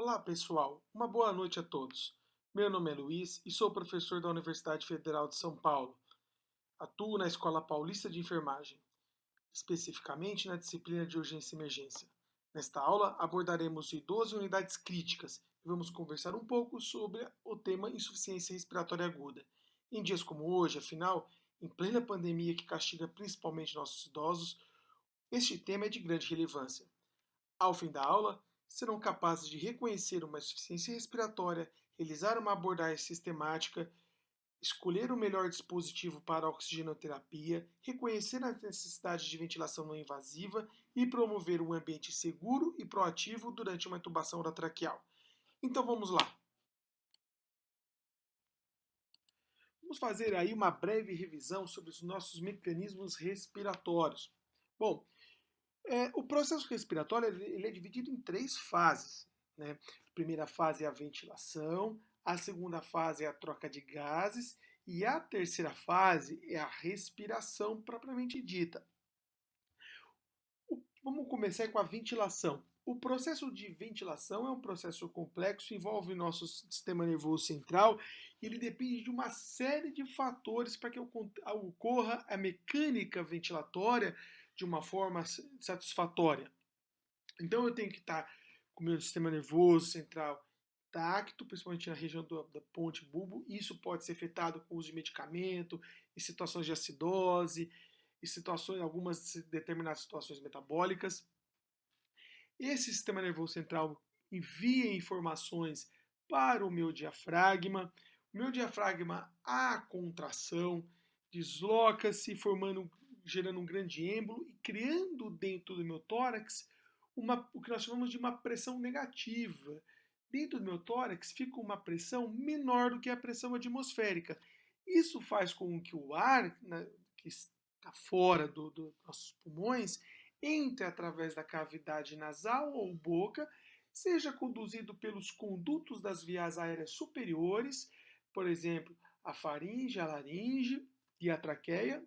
Olá, pessoal. Uma boa noite a todos. Meu nome é Luiz e sou professor da Universidade Federal de São Paulo. Atuo na Escola Paulista de Enfermagem, especificamente na disciplina de Urgência e Emergência. Nesta aula, abordaremos o idoso em unidades críticas e vamos conversar um pouco sobre o tema insuficiência respiratória aguda. Em dias como hoje, afinal, em plena pandemia que castiga principalmente nossos idosos, este tema é de grande relevância. Ao fim da aula, serão capazes de reconhecer uma insuficiência respiratória, realizar uma abordagem sistemática, escolher o melhor dispositivo para a oxigenoterapia, reconhecer a necessidade de ventilação não invasiva e promover um ambiente seguro e proativo durante uma intubação orotraqueal. Então vamos lá. Vamos fazer aí uma breve revisão sobre os nossos mecanismos respiratórios. Bom, o processo respiratório ele é dividido em três fases. Né? A primeira fase é a ventilação, a segunda fase é a troca de gases e a terceira fase é a respiração propriamente dita. Vamos começar com a ventilação. O processo de ventilação é um processo complexo, envolve nosso sistema nervoso central e ele depende de uma série de fatores para que ocorra a mecânica ventilatória de uma forma satisfatória. Então eu tenho que estar com o meu sistema nervoso central intacto, principalmente na região da ponte bulbo. Isso pode ser afetado com o uso de medicamento, em situações de acidose, em situações, algumas determinadas situações metabólicas. Esse sistema nervoso central envia informações para o meu diafragma. O meu diafragma, a contração, desloca-se, gerando um grande êmbolo e criando dentro do meu tórax o que nós chamamos de uma pressão negativa. Dentro do meu tórax fica uma pressão menor do que a pressão atmosférica. Isso faz com que o ar, né, que está fora dos nossos pulmões entre através da cavidade nasal ou boca, seja conduzido pelos condutos das vias aéreas superiores, por exemplo, a faringe, a laringe e a traqueia,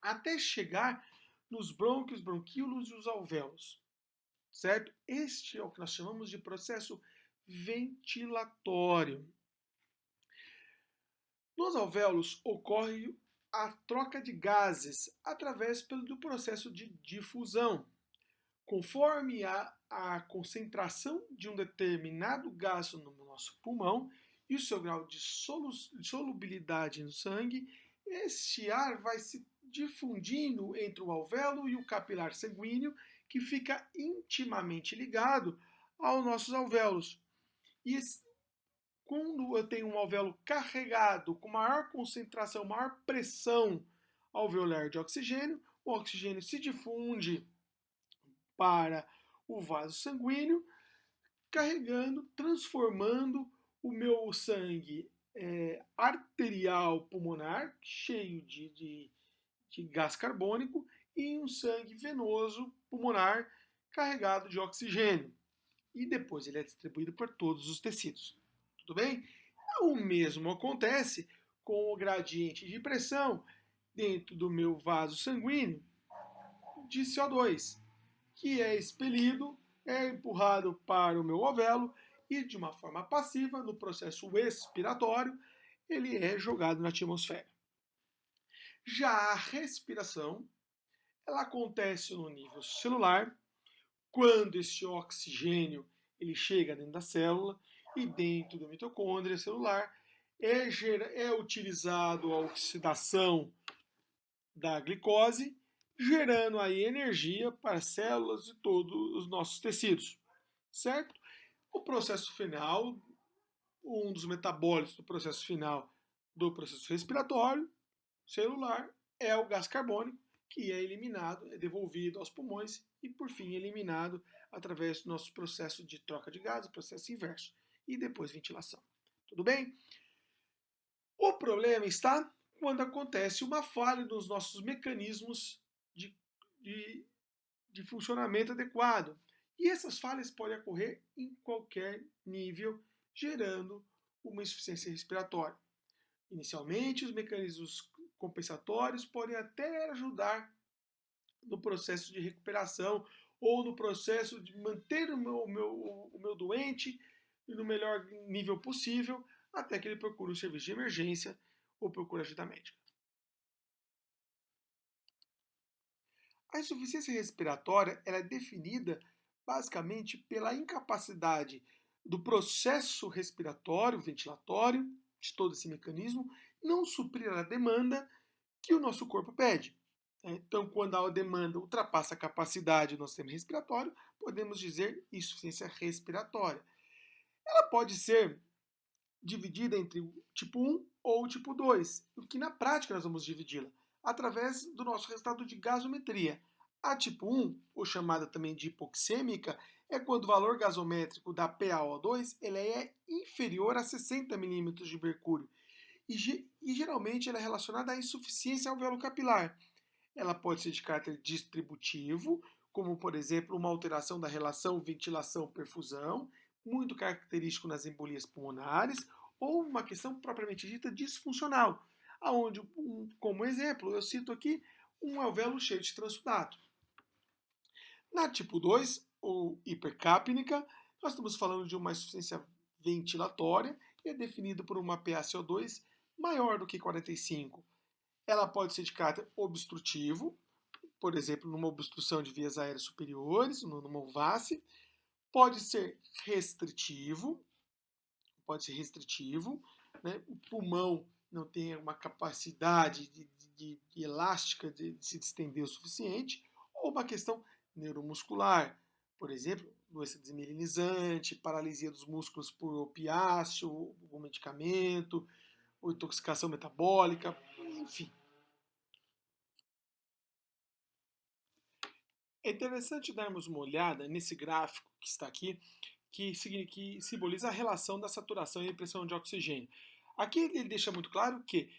até chegar nos brônquios, bronquíolos e os alvéolos. Certo? Este é o que nós chamamos de processo ventilatório. Nos alvéolos ocorre a troca de gases através do processo de difusão. Conforme a concentração de um determinado gás no nosso pulmão e o seu grau de solubilidade no sangue, este ar vai se difundindo entre o alvéolo e o capilar sanguíneo, que fica intimamente ligado aos nossos alvéolos. E quando eu tenho um alvéolo carregado, com maior concentração, maior pressão alveolar de oxigênio, o oxigênio se difunde para o vaso sanguíneo, carregando, transformando o meu sangue arterial pulmonar, cheio de gás carbônico, em um sangue venoso pulmonar carregado de oxigênio. E depois ele é distribuído por todos os tecidos. Tudo bem? O mesmo acontece com o gradiente de pressão dentro do meu vaso sanguíneo de CO2, que é expelido, é empurrado para o meu alvéolo e, de uma forma passiva, no processo expiratório, ele é jogado na atmosfera. Já a respiração, ela acontece no nível celular, quando esse oxigênio ele chega dentro da célula e dentro da mitocôndria celular é utilizado a oxidação da glicose, gerando aí energia para as células e todos os nossos tecidos, certo? O processo final, um dos metabólitos do processo final do processo respiratório celular é o gás carbônico, que é eliminado, é devolvido aos pulmões e, por fim, eliminado através do nosso processo de troca de gases, processo inverso, e depois ventilação. Tudo bem? O problema está quando acontece uma falha nos nossos mecanismos de, de, de funcionamento adequado. E essas falhas podem ocorrer em qualquer nível, gerando uma insuficiência respiratória. Inicialmente, os mecanismos compensatórios podem até ajudar no processo de recuperação ou no processo de manter o meu doente e no melhor nível possível até que ele procure o serviço de emergência ou procure ajuda médica. A insuficiência respiratória ela é definida basicamente pela incapacidade do processo respiratório, ventilatório, de todo esse mecanismo, não suprir a demanda que o nosso corpo pede. Então, quando a demanda ultrapassa a capacidade do nosso sistema respiratório, podemos dizer insuficiência respiratória. Ela pode ser dividida entre o tipo 1 ou o tipo 2, o que na prática nós vamos dividi-la através do nosso resultado de gasometria. A tipo 1, ou chamada também de hipoxêmica, é quando o valor gasométrico da PaO2 ele é inferior a 60 milímetros de mercúrio e geralmente ela é relacionada à insuficiência alveolo capilar. Ela pode ser de caráter distributivo, como por exemplo uma alteração da relação ventilação-perfusão, muito característico nas embolias pulmonares, ou uma questão propriamente dita disfuncional, aonde, como exemplo, eu cito aqui um alvéolo cheio de transudato. Na tipo 2, ou hipercapnica, nós estamos falando de uma insuficiência ventilatória e é definido por uma PaCO2 maior do que 45. Ela pode ser de caráter obstrutivo, por exemplo, numa obstrução de vias aéreas superiores, numa UVACE. Pode ser restritivo, né? O pulmão não tem uma capacidade de elástica de se distender o suficiente, ou uma questão neuromuscular, por exemplo, doença desmielinizante, paralisia dos músculos por opiáceo, ou medicamento, ou intoxicação metabólica, enfim. É interessante darmos uma olhada nesse gráfico que está aqui, que simboliza a relação da saturação e pressão de oxigênio. Aqui ele deixa muito claro que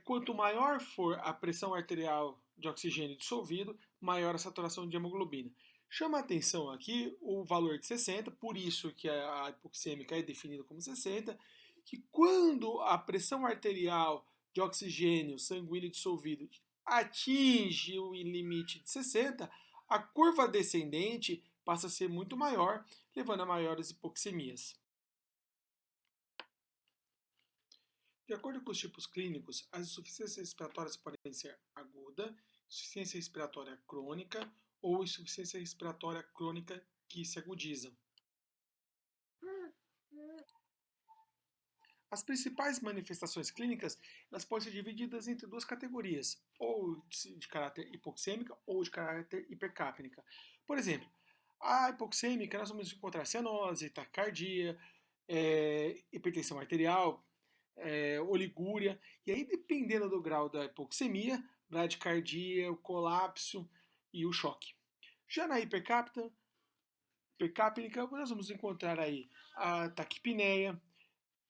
quanto maior for a pressão arterial de oxigênio dissolvido, maior a saturação de hemoglobina. Chama a atenção aqui o valor de 60, por isso que a hipoxêmica é definida como 60, que quando a pressão arterial de oxigênio sanguíneo dissolvido atinge o limite de 60, a curva descendente passa a ser muito maior, levando a maiores hipoxemias. De acordo com os tipos clínicos, as insuficiências respiratórias podem ser aguda, insuficiência respiratória crônica ou insuficiência respiratória crônica que se agudizam. As principais manifestações clínicas elas podem ser divididas entre duas categorias, ou de caráter hipoxêmica ou de caráter hipercapnica. Por exemplo, a hipoxêmica nós vamos encontrar cianose, taquicardia, hipertensão arterial, oligúria, e aí dependendo do grau da hipoxemia, bradicardia, o colapso e o choque. Já na hipercapnica, nós vamos encontrar aí a taquipneia,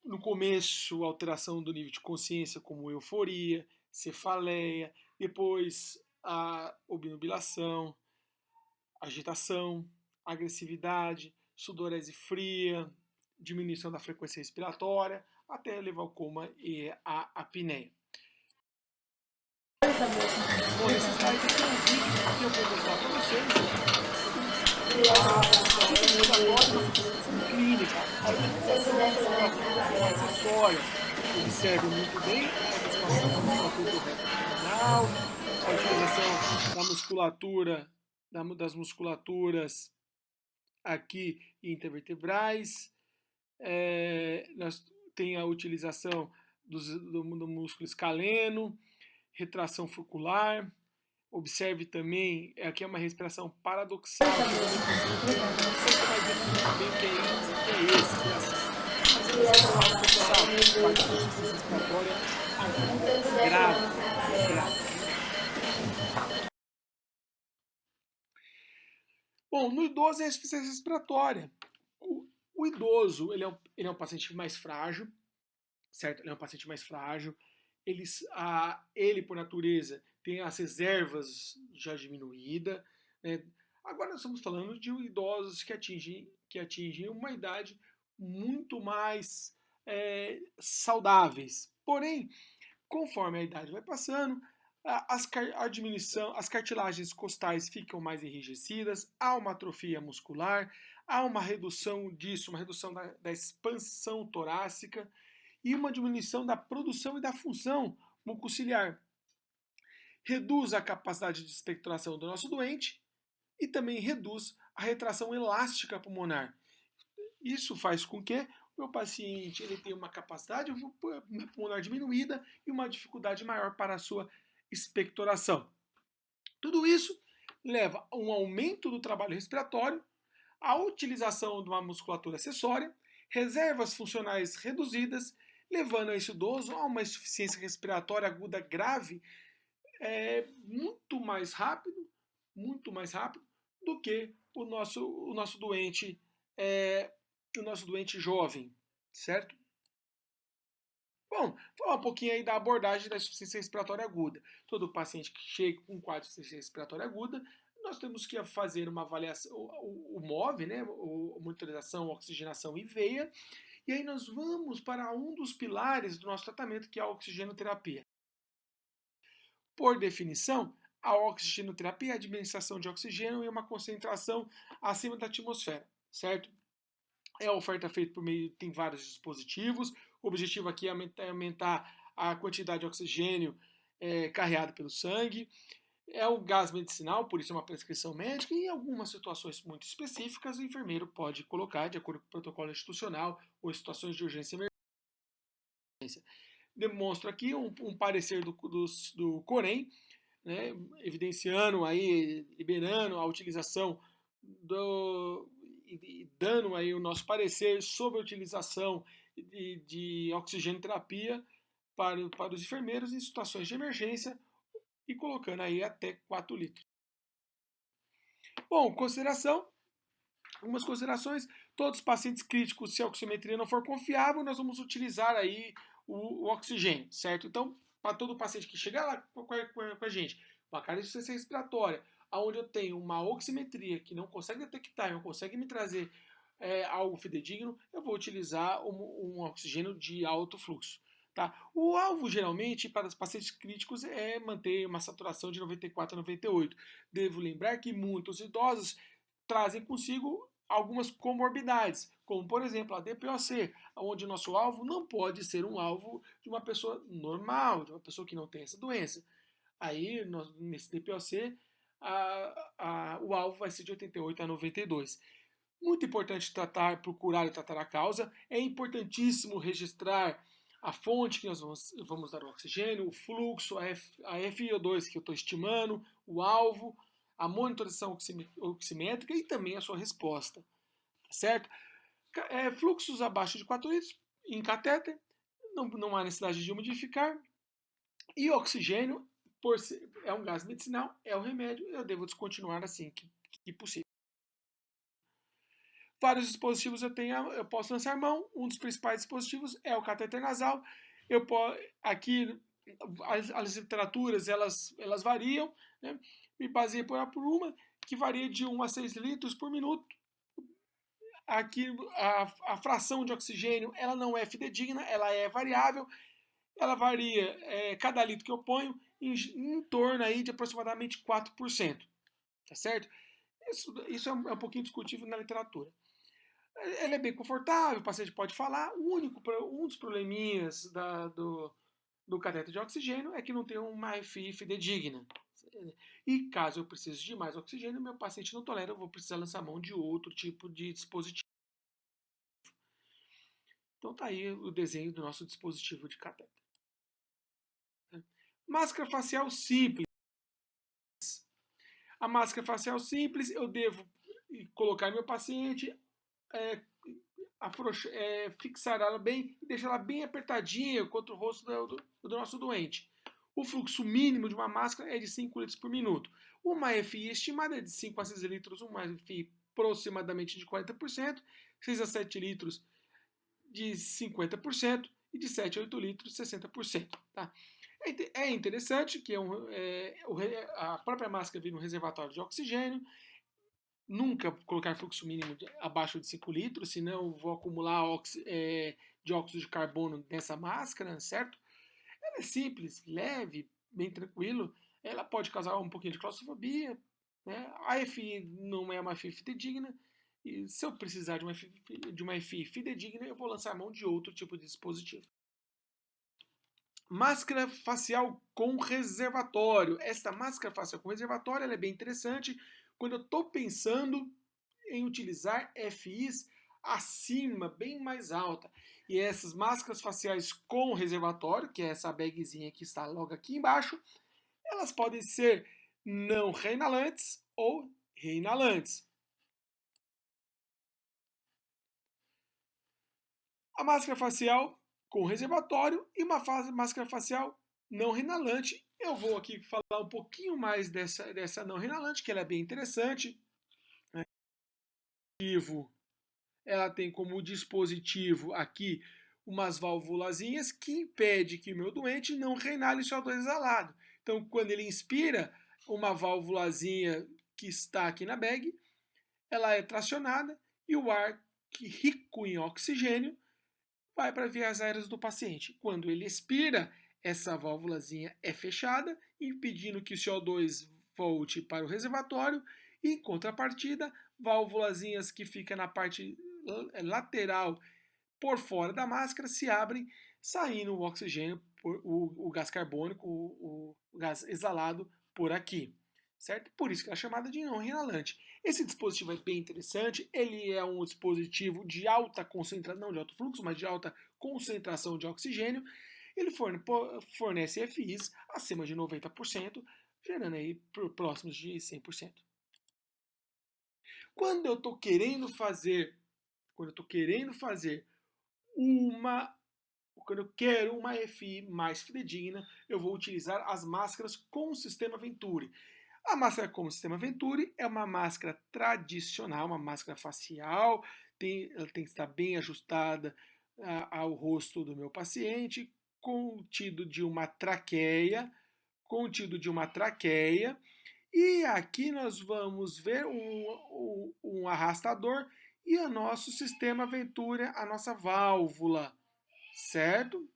no começo alteração do nível de consciência como euforia, cefaleia, depois a obnubilação, agitação, agressividade, sudorese fria, diminuição da frequência respiratória, até levar ao coma e a apneia. Bom, esse slide aqui é um vídeo que eu vou mostrar para vocês a insuficiência clínica, a utilização do acessório. Observe muito bem a musculatura do reto abdominal, a utilização da musculatura, das musculaturas aqui intervertebrais, nós tem a utilização do músculo escaleno, retração furcular. Observe também, aqui é uma respiração paradoxal, sempre mais definido bem o que é expiração. A respiração paradoxal, respiratória aguda, grave. Bom, no idoso é a insuficiência respiratória. O idoso, ele é um paciente mais frágil, certo? Ele é um paciente mais frágil. Ele por natureza, tem as reservas já diminuídas. Né? Agora nós estamos falando de idosos que atingem uma idade muito mais saudáveis. Porém, conforme a idade vai passando, As cartilagens costais ficam mais enrijecidas, há uma atrofia muscular, há uma redução disso, uma redução da expansão torácica e uma diminuição da produção e da função mucociliar. Reduz a capacidade de expectoração do nosso doente e também reduz a retração elástica pulmonar. Isso faz com que o meu paciente ele tenha uma capacidade pulmonar diminuída e uma dificuldade maior para a sua expectoração. Tudo isso leva a um aumento do trabalho respiratório, a utilização de uma musculatura acessória, reservas funcionais reduzidas, levando esse idoso a uma insuficiência respiratória aguda grave muito mais rápido do que o nosso doente jovem, certo? Bom, falar um pouquinho aí da abordagem da insuficiência respiratória aguda. Todo paciente que chega com um quadro de insuficiência respiratória aguda, nós temos que fazer uma avaliação, o MOV, né, monitorização, oxigenação e veia, e aí nós vamos para um dos pilares do nosso tratamento, que é a oxigenoterapia. Por definição, a oxigenoterapia é a administração de oxigênio em uma concentração acima da atmosfera, certo? É a oferta feita por meio, tem vários dispositivos. O objetivo aqui é aumentar a quantidade de oxigênio carreado pelo sangue. É um gás medicinal, por isso é uma prescrição médica, e em algumas situações muito específicas, o enfermeiro pode colocar, de acordo com o protocolo institucional, ou situações de urgência e emergência. Demonstro aqui um parecer do Corém, né, evidenciando aí, liberando a utilização e dando aí o nosso parecer sobre a utilização de oxigenoterapia para os enfermeiros em situações de emergência e colocando aí até 4 litros. Bom, algumas considerações, todos os pacientes críticos, se a oximetria não for confiável, nós vamos utilizar aí o oxigênio, certo? Então, para todo paciente que chegar lá com a gente, uma carga de insuficiência respiratória, onde eu tenho uma oximetria que não consegue detectar, não consegue me trazer algo fidedigno, eu vou utilizar um oxigênio de alto fluxo. Tá? O alvo, geralmente, para os pacientes críticos é manter uma saturação de 94 a 98. Devo lembrar que muitos idosos trazem consigo algumas comorbidades, como, por exemplo, a DPOC, onde o nosso alvo não pode ser um alvo de uma pessoa normal, de uma pessoa que não tem essa doença. Aí, nesse DPOC, o alvo vai ser de 88 a 92. Muito importante procurar e tratar a causa. É importantíssimo registrar a fonte que nós vamos dar o oxigênio, o fluxo, a FiO2 que eu estou estimando, o alvo, a monitorização oximétrica e também a sua resposta, certo? Fluxos abaixo de 4 litros em catéter, não há necessidade de umidificar, e oxigênio, é um gás medicinal, é um remédio, eu devo descontinuar assim que possível. Vários dispositivos eu posso lançar mão. Um dos principais dispositivos é o catéter nasal. Aqui as literaturas elas variam, né? Me baseei por uma que varia de 1 a 6 litros por minuto. Aqui a fração de oxigênio ela não é fidedigna, ela é variável. Ela varia, cada litro que eu ponho, em torno aí de aproximadamente 4%. Tá certo? Isso é um pouquinho discutível na literatura. Ele é bem confortável, o paciente pode falar. Um dos probleminhas do cateter de oxigênio é que não tem uma FI fidedigna. E caso eu precise de mais oxigênio, meu paciente não tolera, eu vou precisar lançar mão de outro tipo de dispositivo. Então tá aí o desenho do nosso dispositivo de cateter. Máscara facial simples. A máscara facial simples eu devo colocar meu paciente, fixar ela bem e deixar ela bem apertadinha contra o rosto do nosso doente. O fluxo mínimo de uma máscara é de 5 litros por minuto. Uma FI estimada é de 5 a 6 litros, uma FI aproximadamente de 40%, 6 a 7 litros de 50% e de 7 a 8 litros 60%. Tá? É interessante que a própria máscara vira um reservatório de oxigênio. Nunca colocar fluxo mínimo abaixo de 5 litros, senão vou acumular dióxido de carbono nessa máscara, certo? Ela é simples, leve, bem tranquilo. Ela pode causar um pouquinho de claustrofobia, né? A FI não é uma FI fidedigna, e se eu precisar de uma FI fidedigna, eu vou lançar a mão de outro tipo de dispositivo. Máscara facial com reservatório. Esta máscara facial com reservatório ela é bem interessante quando eu estou pensando em utilizar FIs acima, bem mais alta. E essas máscaras faciais com reservatório, que é essa bagzinha que está logo aqui embaixo, elas podem ser não reinalantes ou reinalantes. A máscara facial com reservatório e uma máscara facial não reinalante. Eu vou aqui falar um pouquinho mais dessa não reinalante, que ela é bem interessante. Ela tem como dispositivo aqui umas válvulazinhas que impede que o meu doente não reinale CO2 exalado. Então, quando ele inspira, uma válvulazinha que está aqui na bag, ela é tracionada e o ar que rico em oxigênio vai para vias aéreas do paciente. Quando ele expira, essa válvulazinha é fechada, impedindo que o CO2 volte para o reservatório. E, em contrapartida, válvulazinhas que ficam na parte lateral por fora da máscara se abrem, saindo o oxigênio, o gás carbônico, o gás exalado por aqui. Certo? Por isso que é chamada de não reinalante. Esse dispositivo é bem interessante, ele é um dispositivo de alta concentração, não de alto fluxo, mas de alta concentração de oxigênio. Ele fornece FIs acima de 90%, gerando aí próximos de 100%. Quando eu estou querendo fazer quando eu quero uma FI mais fidedigna, eu vou utilizar as máscaras com o sistema Venturi. A máscara com o sistema Venturi é uma máscara tradicional, uma máscara facial, ela tem que estar bem ajustada ao rosto do meu paciente, contido de uma traqueia, e aqui nós vamos ver um arrastador e o nosso sistema Venturi, a nossa válvula, certo?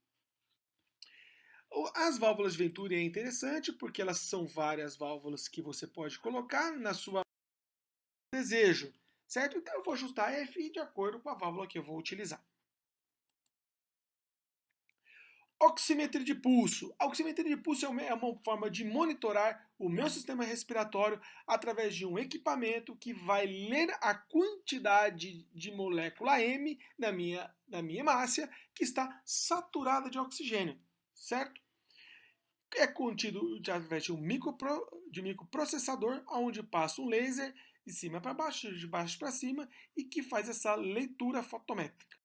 As válvulas Venturi é interessante porque elas são várias válvulas que você pode colocar na sua desejo, certo? Então eu vou ajustar a FI de acordo com a válvula que eu vou utilizar. Oximetria de pulso. A oximetria de pulso é uma forma de monitorar o meu sistema respiratório através de um equipamento que vai ler a quantidade de molécula M da minha hemácia que está saturada de oxigênio, certo? É contido através de um microprocessador, onde passa um laser de cima para baixo, de baixo para cima, e que faz essa leitura fotométrica.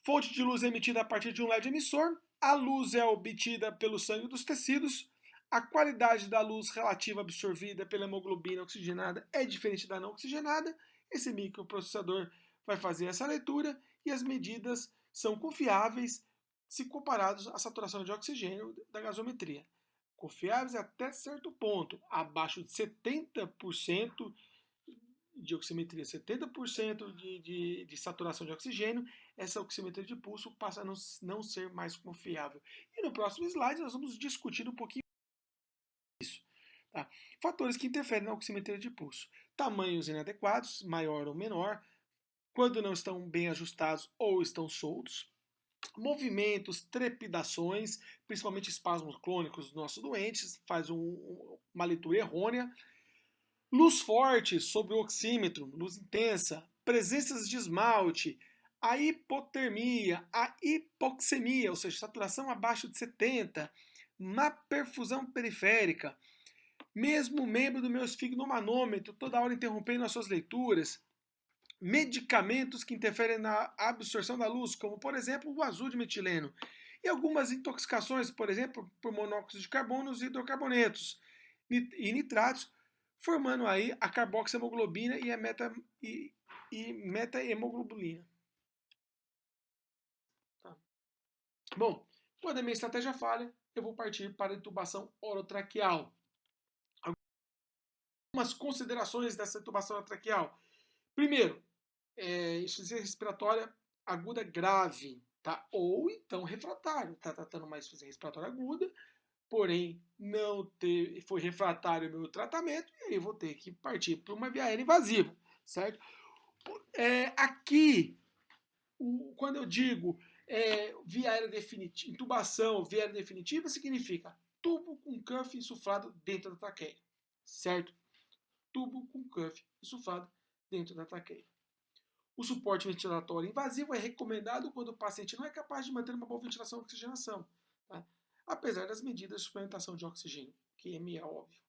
Fonte de luz emitida a partir de um LED emissor. A luz é obtida pelo sangue dos tecidos. A qualidade da luz relativa absorvida pela hemoglobina oxigenada é diferente da não oxigenada. Esse microprocessador vai fazer essa leitura e as medidas são confiáveis se comparados à saturação de oxigênio da gasometria. Confiáveis até certo ponto, abaixo de 70% de oximetria, 70% de saturação de oxigênio, essa oximetria de pulso passa a não ser mais confiável. E no próximo slide nós vamos discutir um pouquinho isso. Tá? Fatores que interferem na oximetria de pulso. Tamanhos inadequados, maior ou menor, quando não estão bem ajustados ou estão soltos. Movimentos, trepidações, principalmente espasmos clônicos dos nossos doentes, faz uma leitura errônea. Luz forte sobre o oxímetro, luz intensa, presenças de esmalte, a hipotermia, a hipoxemia, ou seja, saturação abaixo de 70, má perfusão periférica, mesmo membro do meu esfigmomanômetro, toda hora interrompendo as suas leituras, medicamentos que interferem na absorção da luz, como por exemplo o azul de metileno, e algumas intoxicações, por exemplo, por monóxido de carbono e hidrocarbonetos e nitratos, formando aí a carboxiemoglobina e a metahemoglobina. Tá. Bom, quando a minha estratégia falha, eu vou partir para a intubação orotraqueal. Algumas considerações dessa intubação orotraqueal. Primeiro, insuficiência respiratória aguda grave. tá? Ou então refratário, está tratando uma insuficiência respiratória aguda, porém foi refratário o meu tratamento, e aí eu vou ter que partir para uma via aérea invasiva, certo? Aqui, quando eu digo via aérea definitiva, intubação, via aérea definitiva, significa tubo com cuff insuflado dentro da traqueia, certo? Tubo com cuff insuflado dentro da traqueia. O suporte ventilatório invasivo é recomendado quando o paciente não é capaz de manter uma boa ventilação e oxigenação, tá? Apesar das medidas de suplementação de oxigênio, que é óbvio.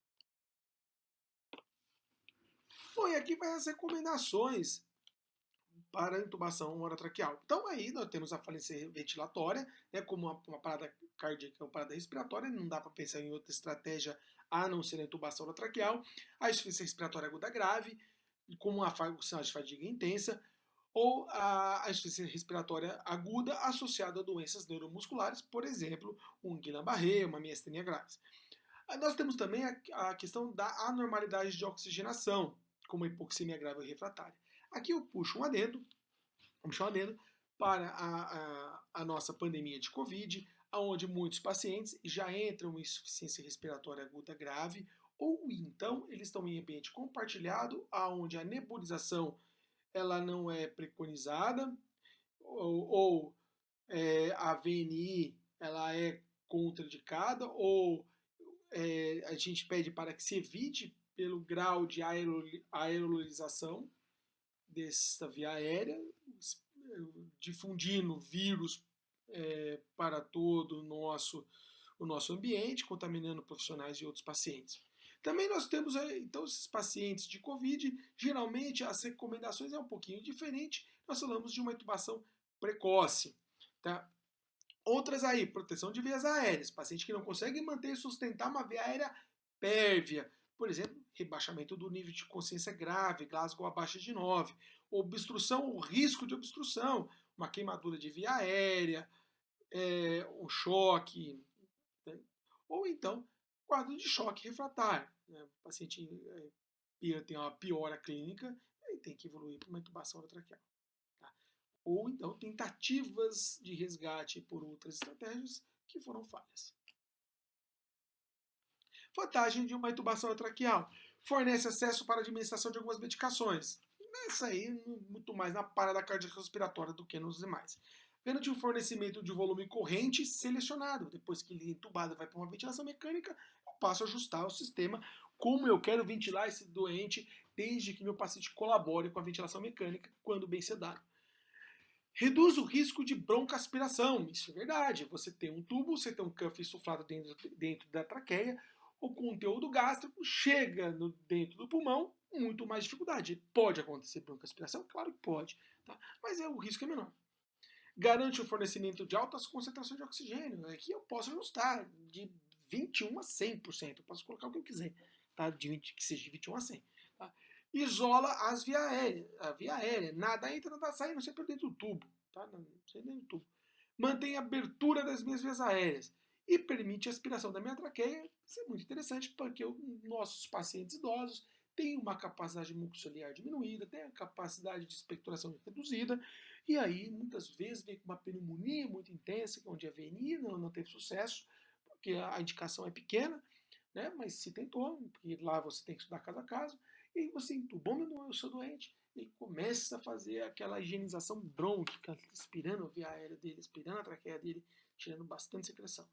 Bom, e aqui vai as recomendações para a intubação orotraqueal. Então aí nós temos a falência ventilatória, né, como uma parada cardíaca ou parada respiratória, não dá para pensar em outra estratégia a não ser a intubação orotraqueal, a insuficiência respiratória aguda grave, como o sinal de fadiga intensa, ou a insuficiência respiratória aguda associada a doenças neuromusculares, por exemplo, um Guillain-Barré, uma miastenia graves. Nós temos também a questão da anormalidade de oxigenação, como a hipoxemia grave ou refratária. Aqui eu puxo um adendo, vamos chamar um adendo, para a nossa pandemia de Covid, onde muitos pacientes já entram em insuficiência respiratória aguda grave, ou então eles estão em ambiente compartilhado, onde a nebulização ela não é preconizada, ou a VNI ela é contraindicada, ou a gente pede para que se evite pelo grau de aerolização dessa via aérea, difundindo vírus para todo o nosso ambiente, contaminando profissionais e outros pacientes. Também nós temos, então, esses pacientes de Covid, geralmente as recomendações é um pouquinho diferente, nós falamos de uma intubação precoce, tá? Outras aí, proteção de vias aéreas, paciente que não consegue manter e sustentar uma via aérea pérvia, por exemplo, rebaixamento do nível de consciência grave, Glasgow abaixo de 9, obstrução, o risco de obstrução, uma queimadura de via aérea, um choque, né? Ou então quadro de choque refratário. Né? O paciente tem uma piora clínica e tem que evoluir para uma intubação orotraqueal. Tá? Ou então tentativas de resgate por outras estratégias que foram falhas. Vantagem de uma intubação orotraqueal: fornece acesso para a administração de algumas medicações. Isso aí, muito mais na parada cardiorrespiratória do que nos demais. Garante o fornecimento de volume corrente selecionado. Depois que ele é entubado vai para uma ventilação mecânica, eu passo a ajustar o sistema como eu quero ventilar esse doente, desde que meu paciente colabore com a ventilação mecânica, quando bem sedado. Reduz o risco de broncoaspiração. Isso é verdade. Você tem um tubo, você tem um cuff insuflado dentro da traqueia, o conteúdo gástrico chega dentro do pulmão, muito mais dificuldade. Pode acontecer broncoaspiração? Claro que pode, tá? Mas o risco é menor. Garante o fornecimento de altas concentrações de oxigênio. Aqui eu posso ajustar de 21 a 100%. Eu posso colocar o que eu quiser, tá? Que seja de 21 a 100. Tá? Isola a via aérea. Nada entra, nada sai, não sei por dentro do tubo. Tá? Não sei dentro do tubo. Mantém a abertura das minhas vias aéreas e permite a aspiração da minha traqueia. Isso é muito interessante porque nossos pacientes idosos têm uma capacidade mucociliar diminuída, têm a capacidade de expectoração reduzida, e aí muitas vezes vem com uma pneumonia muito intensa, onde a VNI não teve sucesso, porque a indicação é pequena, né? Mas se tentou, porque lá você tem que estudar caso a caso, e aí você entubou o seu doente e começa a fazer aquela higienização brônquica, expirando a via aérea dele, expirando a traqueia dele, tirando bastante secreção.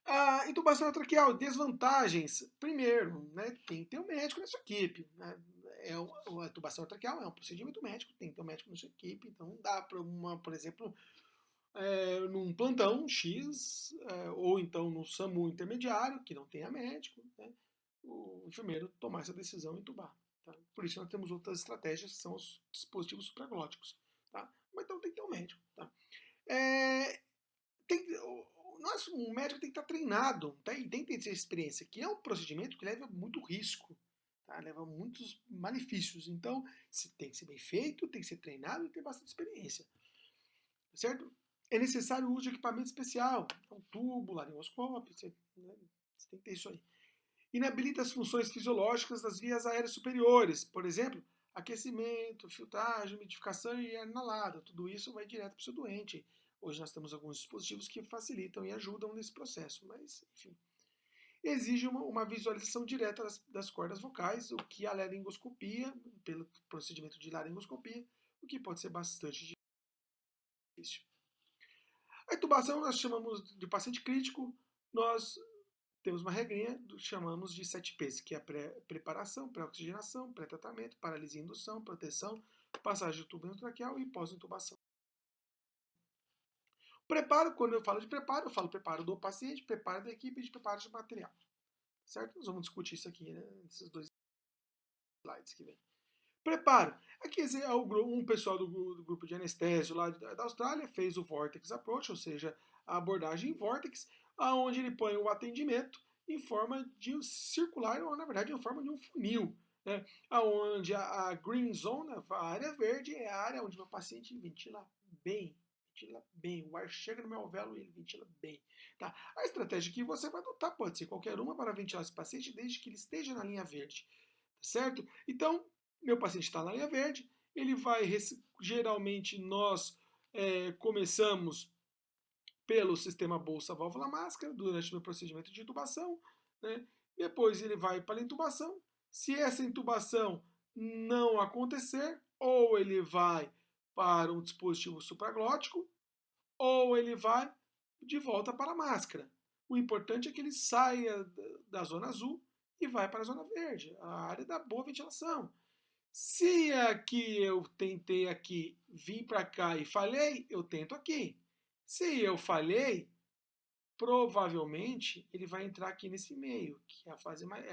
A intubação traqueal, desvantagens. Primeiro, né, tem que ter um médico na sua equipe. Né? A intubação traqueal é um procedimento médico, tem que ter um médico na sua equipe. Então, não dá para por exemplo, num plantão X, ou então no SAMU intermediário, que não tenha médico, né, o enfermeiro tomar essa decisão e intubar. Tá? Por isso nós temos outras estratégias, que são os dispositivos supraglóticos. Tá? Mas então tem que ter um médico. Tá? O médico tem que estar treinado, tá? E tem que ter essa experiência, que é um procedimento que leva muito risco, tá? Leva muitos malefícios. Então, tem que ser bem feito, tem que ser treinado e ter bastante experiência. Certo? É necessário o uso de equipamento especial, um tubo, laringoscópio, você tem que ter isso aí. Inabilita as funções fisiológicas das vias aéreas superiores. Por exemplo, aquecimento, filtragem, umidificação e inalada. Tudo isso vai direto para o seu doente. Hoje nós temos alguns dispositivos que facilitam e ajudam nesse processo, mas, enfim. Exige uma visualização direta das cordas vocais, o que a laringoscopia, pelo procedimento de laringoscopia, o que pode ser bastante difícil. A intubação nós chamamos de paciente crítico, nós temos uma regrinha, chamamos de 7Ps, que é a preparação, pré-oxigenação, pré-tratamento, paralisia e indução, proteção, passagem do tubo endotraqueal e pós-intubação. Preparo, quando eu falo de preparo, eu falo preparo do paciente, preparo da equipe e de preparo de material. Certo? Nós vamos discutir isso aqui, né, nesses dois slides que vem. Preparo. Aqui é um pessoal do grupo de anestésio lá da Austrália fez o Vortex Approach, ou seja, a abordagem em Vortex, onde ele põe o atendimento em forma de circular, ou na verdade em forma de um funil, né? Onde a green zone, a área verde, é a área onde o paciente ventila bem. O ar chega no meu alvéolo e ele ventila bem. Tá? A estratégia que você vai adotar pode ser qualquer uma para ventilar esse paciente, desde que ele esteja na linha verde. Tá certo? Então, meu paciente está na linha verde, ele vai, geralmente nós começamos pelo sistema bolsa, válvula, máscara, durante o meu procedimento de intubação, né? Depois ele vai para a intubação. Se essa intubação não acontecer, ou ele vai para um dispositivo supraglótico, ou ele vai de volta para a máscara. O importante é que ele saia da zona azul e vai para a zona verde, a área da boa ventilação. Se aqui eu tentei aqui, vim para cá e falhei, eu tento aqui. Se eu falhei, provavelmente ele vai entrar aqui nesse meio, que é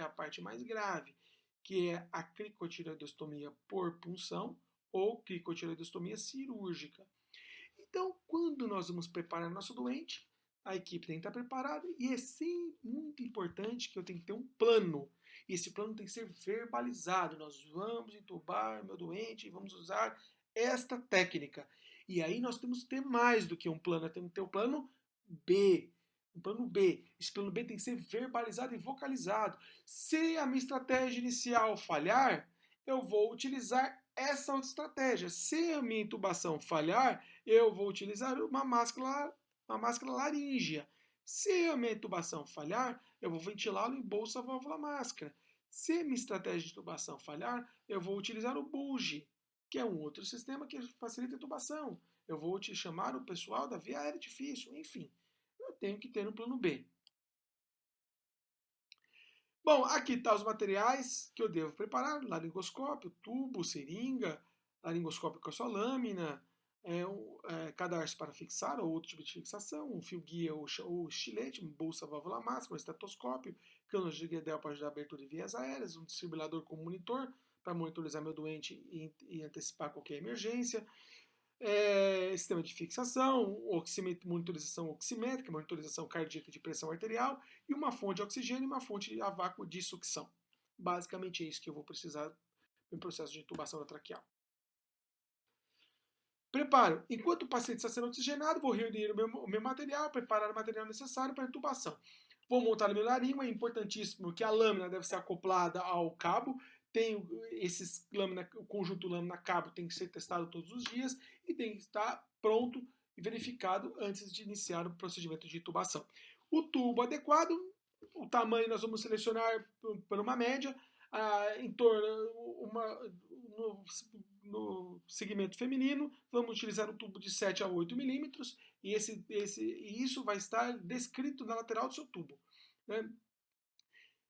a parte mais grave, que é a cricotireoidostomia por punção ou cricotireoidostomia cirúrgica. Então, quando nós vamos preparar nosso doente, a equipe tem que estar preparada e é sim muito importante que eu tenho que ter um plano. E esse plano tem que ser verbalizado. Nós vamos entubar meu doente e vamos usar esta técnica. E aí nós temos que ter mais do que um plano, nós temos que ter o plano B. Um plano B. Esse plano B tem que ser verbalizado e vocalizado. Se a minha estratégia inicial falhar, eu vou utilizar essa outra estratégia. Se a minha intubação falhar, eu vou utilizar uma máscara laríngea. Se a minha intubação falhar, eu vou ventilá-lo em bolsa válvula máscara. Se a minha estratégia de intubação falhar, eu vou utilizar o bulge, que é um outro sistema que facilita a intubação. Eu vou te chamar o pessoal da via aérea difícil, enfim. Eu tenho que ter um plano B. Bom, aqui estão os materiais que eu devo preparar: laringoscópio, tubo, seringa, laringoscópio com a sua lâmina, cadarço para fixar ou outro tipo de fixação, um fio guia ou estilete, uma bolsa válvula máxima, um estetoscópio, canos de Guedel para ajudar a abertura de vias aéreas, um desfibrilador com monitor para monitorizar meu doente e antecipar qualquer emergência, sistema de fixação, monitorização oximétrica, monitorização cardíaca de pressão arterial e uma fonte de oxigênio e uma fonte a vácuo de sucção. Basicamente é isso que eu vou precisar no processo de intubação traqueal. Preparo. Enquanto o paciente está sendo oxigenado, vou reunir o meu material, preparar o material necessário para a intubação. Vou montar o meu laringo, é importantíssimo que a lâmina deve ser acoplada ao cabo. O conjunto lâmina-cabo tem que ser testado todos os dias e tem que estar pronto e verificado antes de iniciar o procedimento de intubação. O tubo adequado, o tamanho nós vamos selecionar por uma média, em torno no segmento feminino, vamos utilizar um tubo de 7 a 8 milímetros e isso vai estar descrito na lateral do seu tubo, né,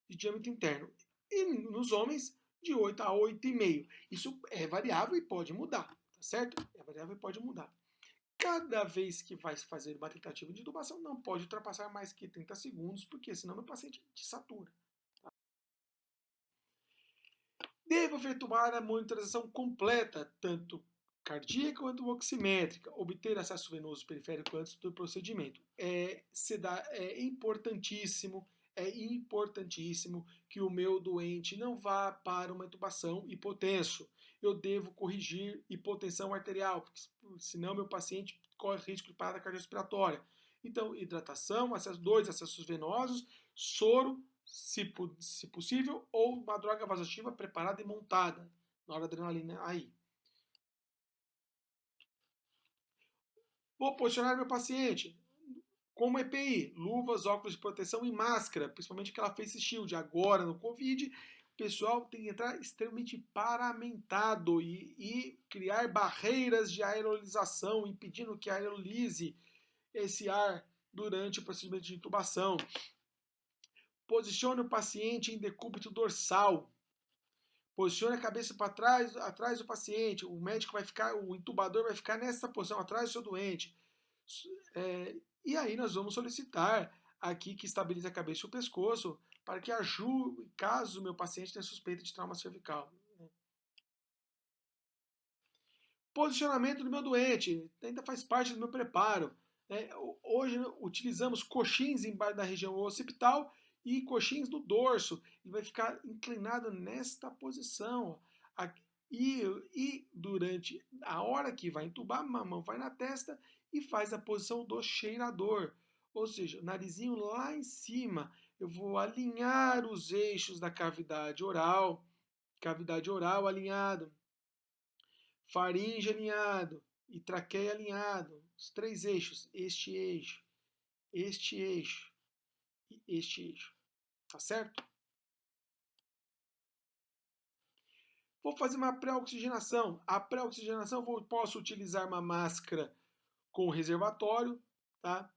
de diâmetro interno. E nos homens, de 8 a 8,5. Isso é variável e pode mudar, tá certo? É variável e pode mudar. Cada vez que vai fazer uma tentativa de intubação, não pode ultrapassar mais que 30 segundos, porque senão meu paciente desatura. Tá? Devo efetuar a monitorização completa, tanto cardíaca quanto oximétrica, obter acesso venoso periférico antes do procedimento. É importantíssimo que o meu doente não vá para uma intubação hipotenso. Eu devo corrigir hipotensão arterial, porque senão meu paciente corre risco de parada cardiorrespiratória. Então, hidratação, dois acessos venosos, soro, se possível, ou uma droga vasoativa preparada e montada. noradrenalina aí. Vou posicionar meu paciente como EPI, luvas, óculos de proteção e máscara, principalmente aquela face shield. Agora, no Covid, o pessoal tem que entrar extremamente paramentado e criar barreiras de aerolização, impedindo que aerolize esse ar durante o procedimento de intubação. Posicione o paciente em decúbito dorsal. Posicione a cabeça para trás, atrás do paciente. O médico vai ficar, o intubador vai ficar nessa posição, atrás do seu doente. E aí nós vamos solicitar aqui que estabilize a cabeça e o pescoço para que ajude, caso o meu paciente tenha suspeita de trauma cervical. Posicionamento do meu doente, ainda faz parte do meu preparo. Hoje utilizamos coxins embaixo da região occipital e coxins no dorso, e vai ficar inclinado nesta posição. E durante a hora que vai entubar, a mão vai na testa e faz a posição do cheirador, ou seja, narizinho lá em cima. Eu vou alinhar os eixos da cavidade oral alinhado, faringe alinhado e traqueia alinhado, os três eixos, este eixo e este eixo, tá certo? Vou fazer uma pré-oxigenação. A pré-oxigenação posso utilizar uma máscara com reservatório, tá?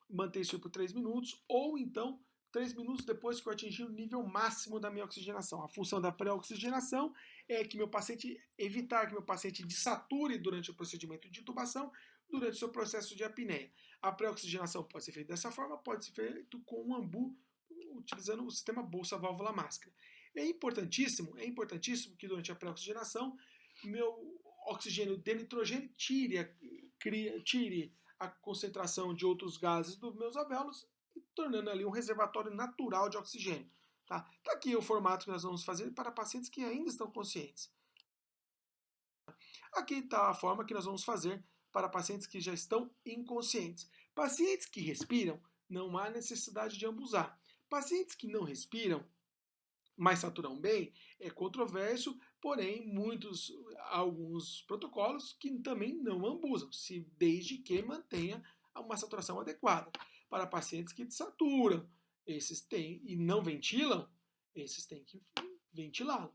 Manter isso por 3 minutos, ou então 3 minutos depois que eu atingir o nível máximo da minha oxigenação. A função da pré-oxigenação é que meu paciente, evitar que meu paciente desature durante o procedimento de intubação, durante o seu processo de apneia. A pré-oxigenação pode ser feita dessa forma, pode ser feito com um ambu, utilizando o sistema bolsa-válvula-máscara. É importantíssimo que durante a pré-oxigenação, meu oxigênio de nitrogênio tire a concentração de outros gases dos meus alvéolos, tornando ali um reservatório natural de oxigênio. Tá aqui o formato que nós vamos fazer para pacientes que ainda estão conscientes. Aqui está a forma que nós vamos fazer para pacientes que já estão inconscientes. Pacientes que respiram, não há necessidade de ambusar. Pacientes que não respiram, mas saturam bem, é controverso, porém alguns protocolos que também não ambusam, desde que mantenha uma saturação adequada. Para pacientes que desaturam, esses têm e não ventilam, esses têm que ventilá-lo.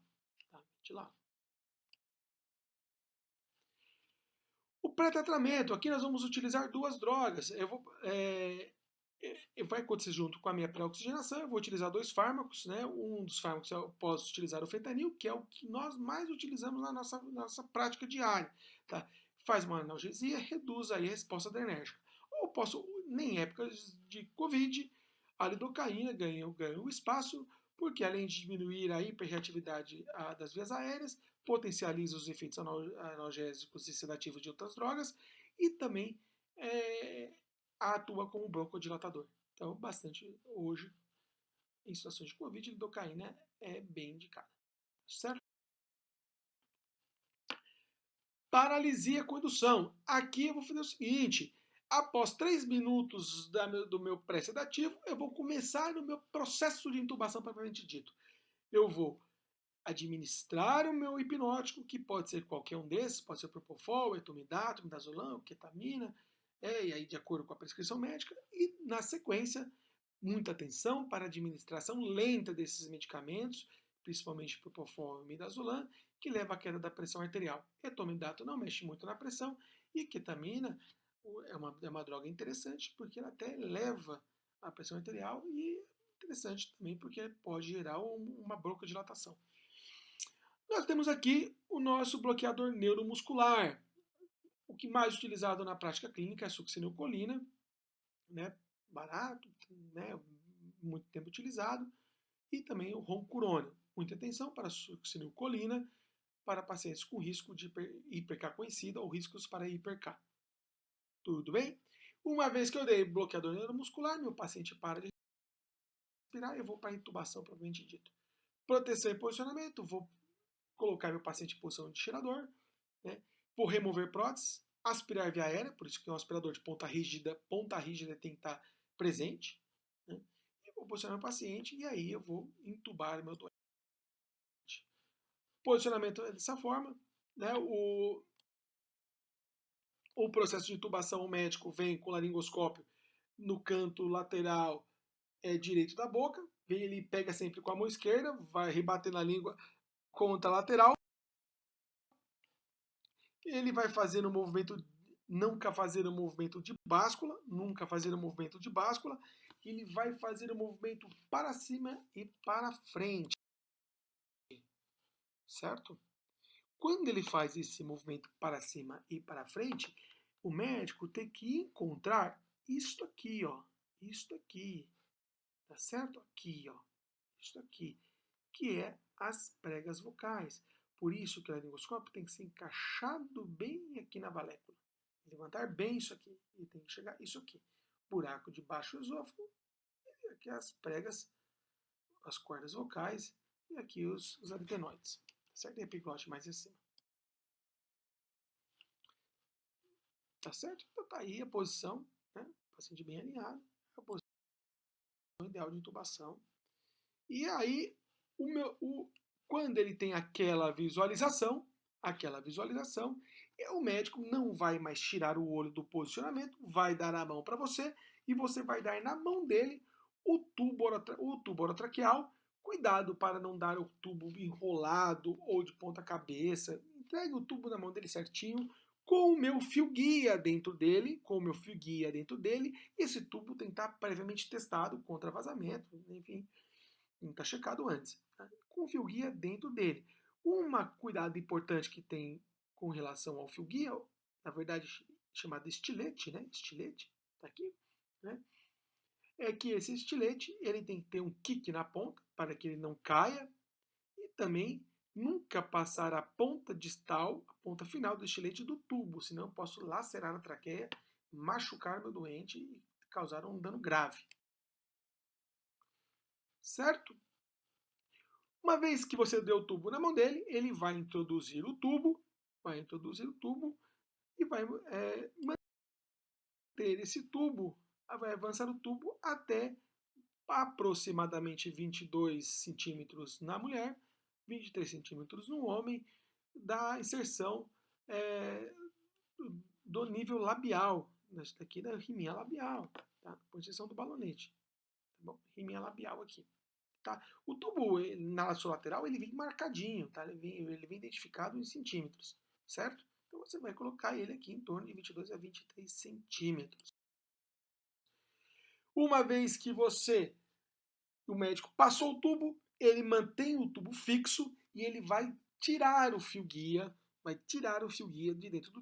Tá? O pré-tratamento, aqui nós vamos utilizar duas drogas. Vai acontecer junto com a minha pré-oxigenação, eu vou utilizar 2 fármacos, né? Um dos fármacos eu posso utilizar o fentanil, que é o que nós mais utilizamos na nossa prática diária. Tá? Faz uma analgesia, reduz aí a resposta adrenérgica. Ou posso, em épocas de Covid, a lidocaína ganha o espaço, porque além de diminuir a hiperreatividade das vias aéreas, potencializa os efeitos analgésicos e sedativos de outras drogas e também atua como broncodilatador. Então, bastante hoje, em situações de Covid, lidocaína é bem indicada. Certo? Paralisia com indução. Aqui eu vou fazer o seguinte: após 3 minutos do meu pré-sedativo, eu vou começar no meu processo de intubação propriamente dito. Eu vou administrar o meu hipnótico, que pode ser qualquer um desses, pode ser propofol, etomidato, midazolam, ketamina, e aí de acordo com a prescrição médica, e na sequência, muita atenção para a administração lenta desses medicamentos, principalmente propofol e midazolam, que leva à queda da pressão arterial. Etomidato não mexe muito na pressão, e ketamina é uma droga interessante, porque ela até eleva a pressão arterial, e interessante também porque pode gerar uma broncodilatação. Nós temos aqui o nosso bloqueador neuromuscular. O que mais utilizado na prática clínica é a succinilcolina, né? Barato, né? Muito tempo utilizado, e também o roncorônio. Muita atenção para a succinilcolina para pacientes com risco de hiperK conhecida ou riscos para hiperK. Tudo bem? Uma vez que eu dei bloqueador neuromuscular, meu paciente para de respirar, eu vou para a intubação propriamente dito. Proteção e posicionamento, vou colocar meu paciente em posição de cheirador, né? Vou remover prótese, aspirar via aérea, por isso que é um aspirador de ponta rígida tem que estar presente, né? E vou posicionar meu paciente e aí eu vou intubar meu doente. posicionamento é dessa forma, né? O processo de intubação, o médico vem com o laringoscópio no canto lateral direito da boca, ele pega sempre com a mão esquerda, vai rebatendo a língua contra a lateral, ele vai fazer um movimento, nunca fazer um movimento de báscula, ele vai fazer um movimento para cima e para frente, certo? Quando ele faz esse movimento para cima e para frente, o médico tem que encontrar isto aqui, ó, isto aqui, tá certo? Aqui, ó, isto aqui, que é as pregas vocais. Por isso que o laringoscópio tem que ser encaixado bem aqui na valécula. Levantar bem isso aqui e tem que chegar isso aqui. Buraco de baixo esôfago, e aqui as pregas, as cordas vocais e aqui os aritenoides. Certo? E a epiglote mais acima. Tá certo? Então tá aí a posição, né? Paciente bem alinhado, a posição ideal de intubação. E aí, quando ele tem aquela visualização, o médico não vai mais tirar o olho do posicionamento, vai dar a mão para você e você vai dar na mão dele o tubo orotraqueal. Cuidado para não dar o tubo enrolado ou de ponta cabeça. Entregue o tubo na mão dele certinho, com o meu fio guia dentro dele, e esse tubo tem que estar previamente testado contra vazamento, enfim, tem que estar checado antes, tá? Com o fio guia dentro dele. Um cuidado importante que tem com relação ao fio guia, na verdade chamado estilete, né? Estilete, tá aqui, né? É que esse estilete ele tem que ter um kick na ponta para que ele não caia e também nunca passar a ponta distal, a ponta final do estilete do tubo, senão eu posso lacerar a traqueia, machucar meu doente e causar um dano grave. Certo? Uma vez que você deu o tubo na mão dele, ele vai introduzir o tubo e vai manter esse tubo, vai avançar o tubo até aproximadamente 22 centímetros na mulher, 23 centímetros no homem, da inserção do nível labial, daqui da riminha labial, tá? Posição do balonete, tá bom? Riminha labial aqui. Tá? O tubo na lateral ele vem marcadinho, tá? Ele vem identificado em centímetros, certo? Então você vai colocar ele aqui em torno de 22 a 23 centímetros. Uma vez que o médico passou o tubo, ele mantém o tubo fixo e ele vai tirar o fio guia, de dentro do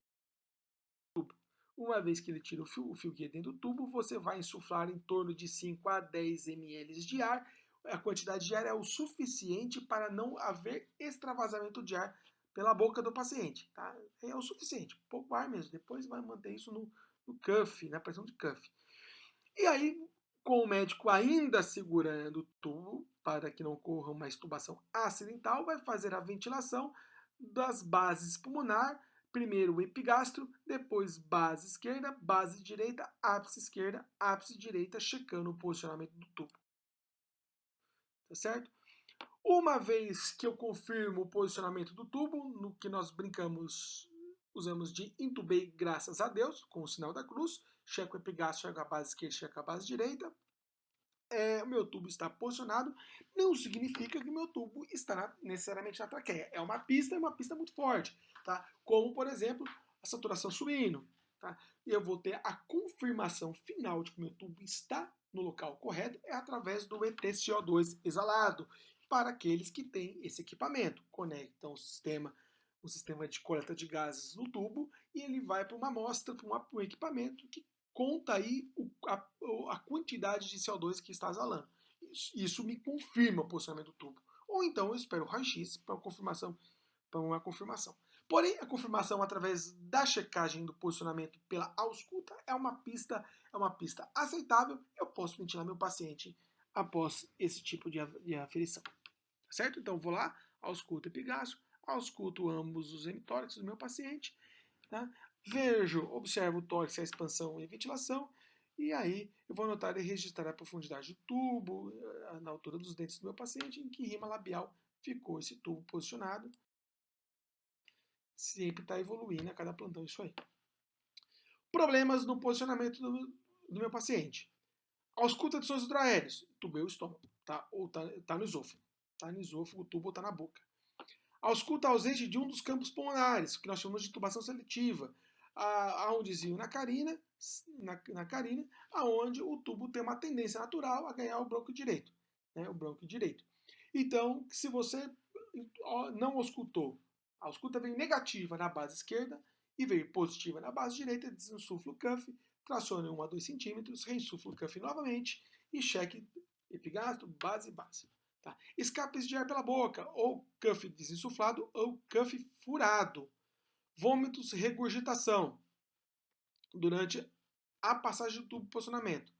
tubo. Uma vez que ele tira o fio guia dentro do tubo, você vai insuflar em torno de 5 a 10 ml de ar. A quantidade de ar é o suficiente para não haver extravasamento de ar pela boca do paciente. Tá? É o suficiente, pouco ar mesmo. Depois vai manter isso no cuff, na pressão de cuff. E aí, com o médico ainda segurando o tubo, para que não ocorra uma extubação acidental, vai fazer a ventilação das bases pulmonar, primeiro o epigastro, depois base esquerda, base direita, ápice esquerda, ápice direita, checando o posicionamento do tubo. Tá certo? Uma vez que eu confirmo o posicionamento do tubo, no que nós usamos de intubei, graças a Deus, com o sinal da cruz, checo o epigastro, checo a base esquerda, checo a base direita, o meu tubo está posicionado, não significa que o meu tubo está necessariamente na traqueia. É uma pista muito forte, tá? Como, por exemplo, a saturação suíno, tá? E eu vou ter a confirmação final de que o meu tubo está no local correto através do ETCO2 exalado, para aqueles que têm esse equipamento. Conectam o sistema de coleta de gases no tubo e ele vai para uma amostra, para um equipamento que conta aí a quantidade de CO2 que está exalando. Isso me confirma o posicionamento do tubo. Ou então eu espero o raio-x para uma confirmação. Porém, a confirmação através da checagem do posicionamento pela ausculta é uma pista aceitável. Eu posso ventilar meu paciente após esse tipo de aferição. Certo? Então, vou lá, ausculto epigastro, ausculto ambos os hemitórax do meu paciente, tá? Observo o tórax, a expansão e a ventilação, e aí eu vou anotar e registrar a profundidade do tubo, na altura dos dentes do meu paciente, em que rima labial ficou esse tubo posicionado, sempre está evoluindo a cada plantão isso aí. Problemas no posicionamento do meu paciente. Ausculta de sons hidroaéreos, tubeu estômago, tá? Ou tá no esôfago. Tá no esôfago, o tubo tá na boca. Ausculta ausente de um dos campos pulmonares, que nós chamamos de tubação seletiva. Há um desvio na carina, aonde o tubo tem uma tendência natural a ganhar o brônquio direito. Né? O brônquio direito. Então, se você não auscultou, a ausculta veio negativa na base esquerda e veio positiva na base direita, desinsufla o cuff, tracione 1 a 2 centímetros, reinsufla o cuff novamente e cheque epigastro, base. Tá? Escapes de ar pela boca, ou cuff desinsuflado ou cuff furado. Vômitos, regurgitação durante a passagem do tubo posicionamento.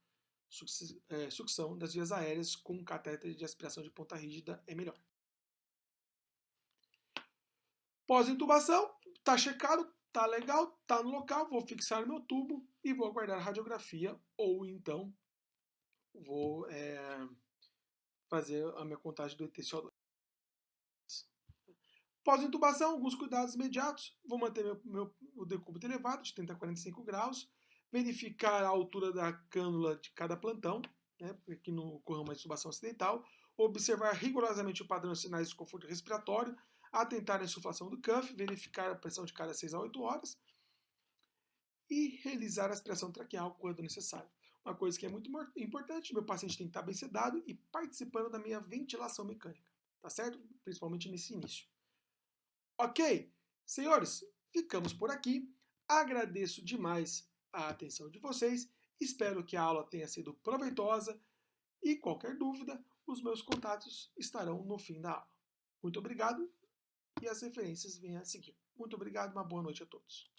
Sucção das vias aéreas com catéter de aspiração de ponta rígida é melhor. Pós-intubação, tá checado, tá legal, tá no local, vou fixar no meu tubo e vou aguardar a radiografia ou então vou fazer a minha contagem do ETCO2. Pós-intubação, alguns cuidados imediatos, vou manter o decúbito elevado de 30 a 45 graus, verificar a altura da cânula de cada plantão, né, para que não ocorra uma intubação acidental, observar rigorosamente o padrão de sinais de desconforto respiratório, atentar à insuflação do cuff, verificar a pressão de cada 6 a 8 horas e realizar a aspiração traqueal quando necessário. Uma coisa que é muito importante, meu paciente tem que estar bem sedado e participando da minha ventilação mecânica, tá certo? Principalmente nesse início. Ok, senhores, ficamos por aqui. Agradeço demais a atenção de vocês. Espero que a aula tenha sido proveitosa e qualquer dúvida, os meus contatos estarão no fim da aula. Muito obrigado e as referências vêm a seguir. Muito obrigado, uma boa noite a todos.